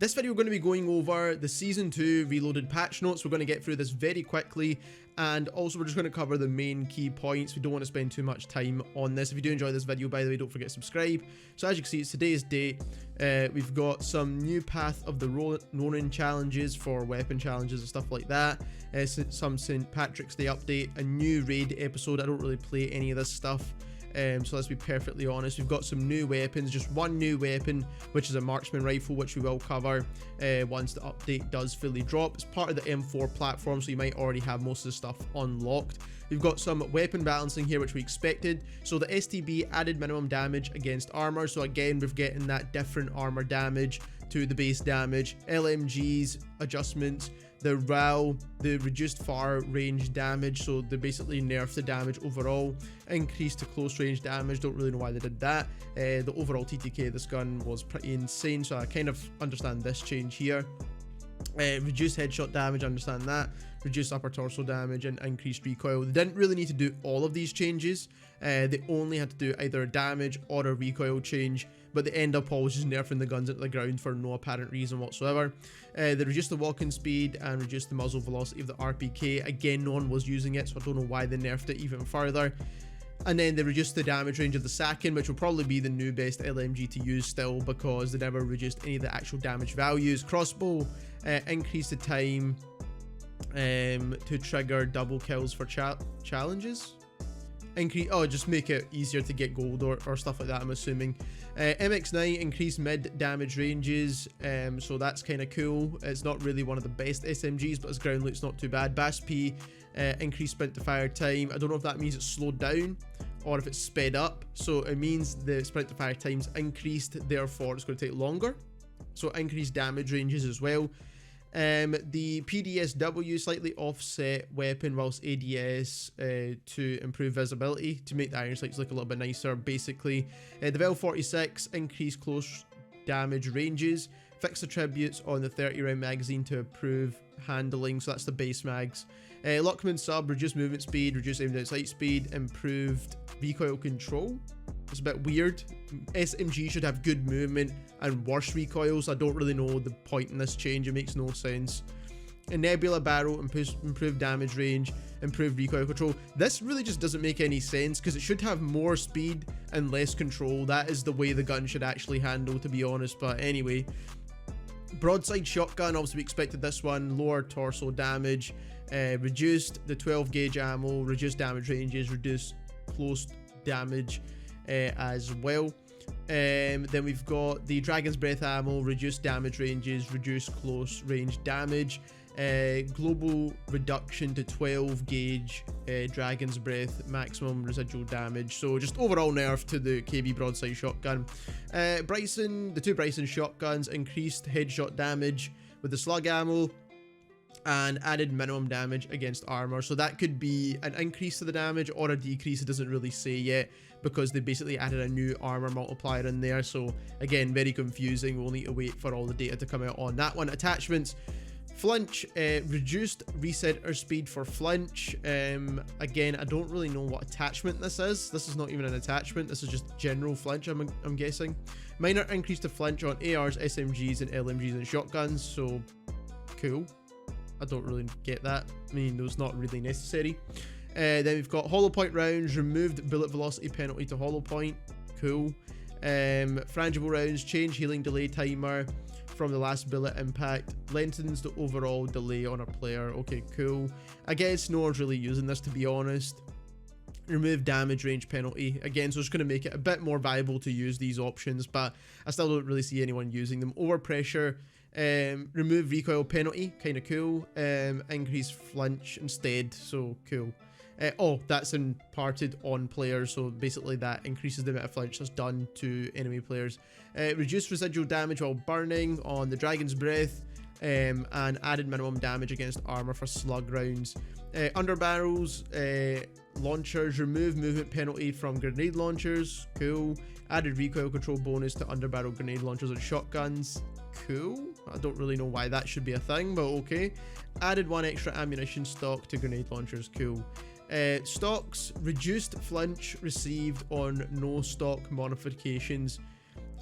This video we're going to be going over the Season 2 Reloaded patch notes. We're going to get through this very quickly, and also we're just going to cover the main key points. We don't want to spend too much time on this. If you do enjoy this video, by the way, don't forget to subscribe. So as you can see, it's today's date. We've got some new Path of the Ronin challenges for weapon challenges and stuff like that. Some St. Patrick's Day update, a new raid episode. I don't really play any of this stuff. So let's be perfectly honest, we've got some new weapons, just one new weapon, which is a marksman rifle, which we will cover once the update does fully drop. It's part of the M4 platform, so you might already have most of the stuff unlocked. We've got some weapon balancing here, which we expected. So the STB added minimum damage against armor, so again we're getting that different armor damage to the base damage. LMGs adjustments, the RAAL, the reduced far range damage, so they basically nerfed the damage overall, increased to close range damage. Don't really know why they did that. The overall TTK of this gun was pretty insane, so I kind of understand this change here. Reduced headshot damage, understand that. Reduced upper torso damage and increased recoil. They didn't really need to do all of these changes. They only had to do either a damage or a recoil change, but they end up always just nerfing the guns into the ground for no apparent reason whatsoever. They reduced the walking speed and reduced the muzzle velocity of the RPK. Again, no one was using it, so I don't know why they nerfed it even further. And then they reduced the damage range of the Sakin, which will probably be the new best LMG to use still, because they never reduced any of the actual damage values. Crossbow increased the time to trigger double kills for challenges. Just make it easier to get gold or stuff like that, I'm assuming. MX9 increased mid damage ranges, so that's kind of cool. It's not really one of the best SMGs, but its ground loot's not too bad. BAS-P increased sprint to fire time. I don't know if that means it's slowed down or if it's sped up. So it means the sprint to fire time's increased, therefore it's going to take longer. So increased damage ranges as well. The PDSW slightly offset weapon whilst ADS to improve visibility, to make the iron sights look a little bit nicer basically. The Vel 46 increased close damage ranges, fixed attributes on the 30 round magazine to improve handling, so that's the base mags. Lachmann sub, reduced movement speed, reduced aim down sight speed, improved recoil control. It's a bit weird. SMG should have good movement and worse recoils. I don't really know the point in this change, it makes no sense. A Nebula barrel, improved damage range, improved recoil control. This really just doesn't make any sense, because it should have more speed and less control. That is the way the gun should actually handle, to be honest, but anyway. Broadside shotgun, obviously we expected this one. Lower torso damage, reduced the 12 gauge ammo, reduced damage ranges, reduced close damage as well. Then we've got the Dragon's Breath ammo, reduced damage ranges, reduced close range damage, global reduction to 12 gauge Dragon's Breath, maximum residual damage. So just overall nerf to the KB broadside shotgun. The two Bryson shotguns increased headshot damage with the slug ammo and added minimum damage against armor, so that could be an increase to the damage or a decrease. It doesn't really say yet, because they basically added a new armor multiplier in there. So again, very confusing. We'll need to wait for all the data to come out on that one. Attachments: flinch, reduced resetter speed for flinch. Again, I don't really know what attachment this is. This is not even an attachment, this is just general flinch, I'm guessing. Minor increase to flinch on ARs, SMGs and LMGs and shotguns, so cool. I don't really get that. I mean, those not really necessary. Then we've got hollow point rounds, removed bullet velocity penalty to hollow point. Cool. Frangible rounds, change healing delay timer from the last bullet impact, lengthens the overall delay on a player. Okay, cool. I guess no one's really using this, to be honest. Remove damage range penalty. Again, so it's going to make it a bit more viable to use these options, but I still don't really see anyone using them. Overpressure, remove recoil penalty, kind of cool. Increase flinch instead, so cool. Oh, that's imparted on players, so basically that increases the amount of flinch that's done to enemy players. Reduce residual damage while burning on the Dragon's Breath, and added minimum damage against armor for slug rounds. Underbarrels, launchers, remove movement penalty from grenade launchers, cool. Added recoil control bonus to underbarrel grenade launchers and shotguns, cool. I don't really know why that should be a thing, but okay. Added 1 extra ammunition stock to grenade launchers, cool. Stocks, reduced flinch received on no stock modifications.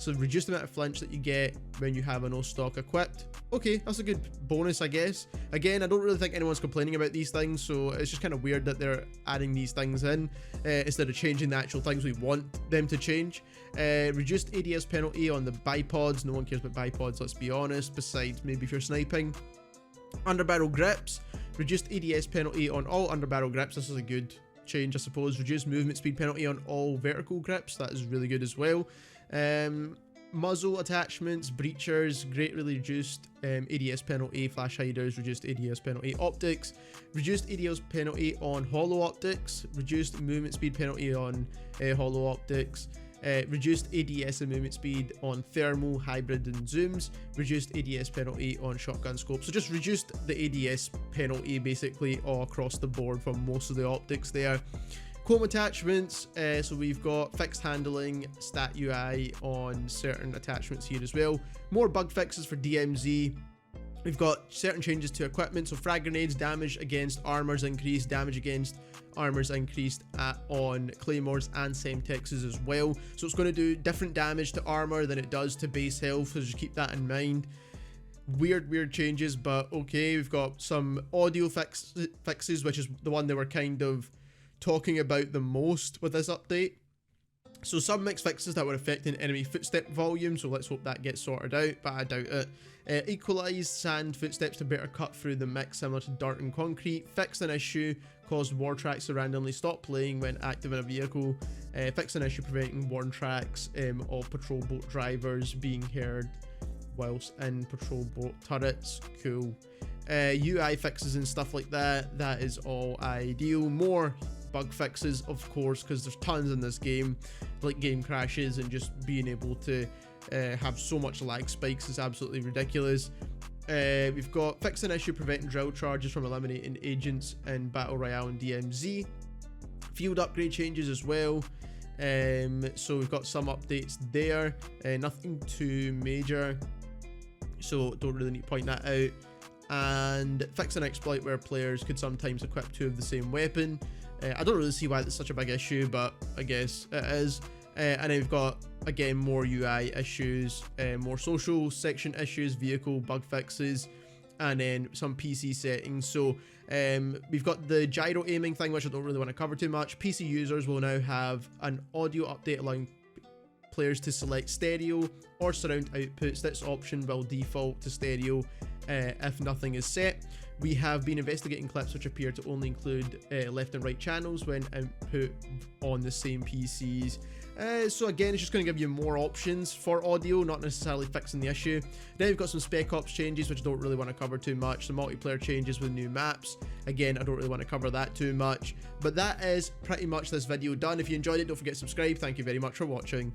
So reduce the amount of flinch that you get when you have a no stock equipped. Okay, that's a good bonus, I guess. Again, I don't really think anyone's complaining about these things, so it's just kind of weird that they're adding these things in instead of changing the actual things we want them to change. Reduced ADS penalty on the bipods. No one cares about bipods, let's be honest, besides maybe if you're sniping. Underbarrel grips. Reduced ADS penalty on all underbarrel grips. This is a good change, I suppose. Reduced movement speed penalty on all vertical grips. That is really good as well. Muzzle attachments, breachers, greatly reduced ADS penalty, flash hiders, reduced ADS penalty, optics, reduced ADS penalty on hollow optics, reduced movement speed penalty on hollow optics, reduced ADS and movement speed on thermal, hybrid and zooms, reduced ADS penalty on shotgun scope. So just reduced the ADS penalty basically all across the board from most of the optics there. Chrome attachments, so we've got fixed handling, stat UI on certain attachments here as well. More bug fixes for DMZ. We've got certain changes to equipment, so frag grenades, damage against armors increased, damage against armors increased on claymores and semtexes as well. So it's going to do different damage to armor than it does to base health, so just keep that in mind. Weird changes, but okay. We've got some audio fixes, which is the one they were kind of talking about the most with this update. So some mixed fixes that were affecting enemy footstep volume, so let's hope that gets sorted out, but I doubt it. Equalized sand footsteps to better cut through the mix, similar to dirt and concrete. Fixed an issue, caused war tracks to randomly stop playing when active in a vehicle. Fixed an issue preventing warn tracks of patrol boat drivers being heard whilst in patrol boat turrets. Cool. UI fixes and stuff like that, that is all ideal. More bug fixes, of course, because there's tons in this game, like game crashes and just being able to have so much lag spikes is absolutely ridiculous. We've got fix an issue preventing drill charges from eliminating agents in Battle Royale and DMZ. Field upgrade changes as well. So we've got some updates there, nothing too major, so don't really need to point that out. And fix an exploit where players could sometimes equip two of the same weapon. I don't really see why that's such a big issue, but I guess it is. And then we've got, again, more UI issues, more social section issues, vehicle bug fixes, and then some PC settings. So we've got the gyro aiming thing, which I don't really want to cover too much. PC users will now have an audio update allowing players to select stereo or surround outputs. This option will default to stereo if nothing is set. We have been investigating clips which appear to only include left and right channels when input on the same PCs. So again, it's just going to give you more options for audio, not necessarily fixing the issue. Then we've got some Spec Ops changes, which I don't really want to cover too much. Some multiplayer changes with new maps. Again, I don't really want to cover that too much. But that is pretty much this video done. If you enjoyed it, don't forget to subscribe. Thank you very much for watching.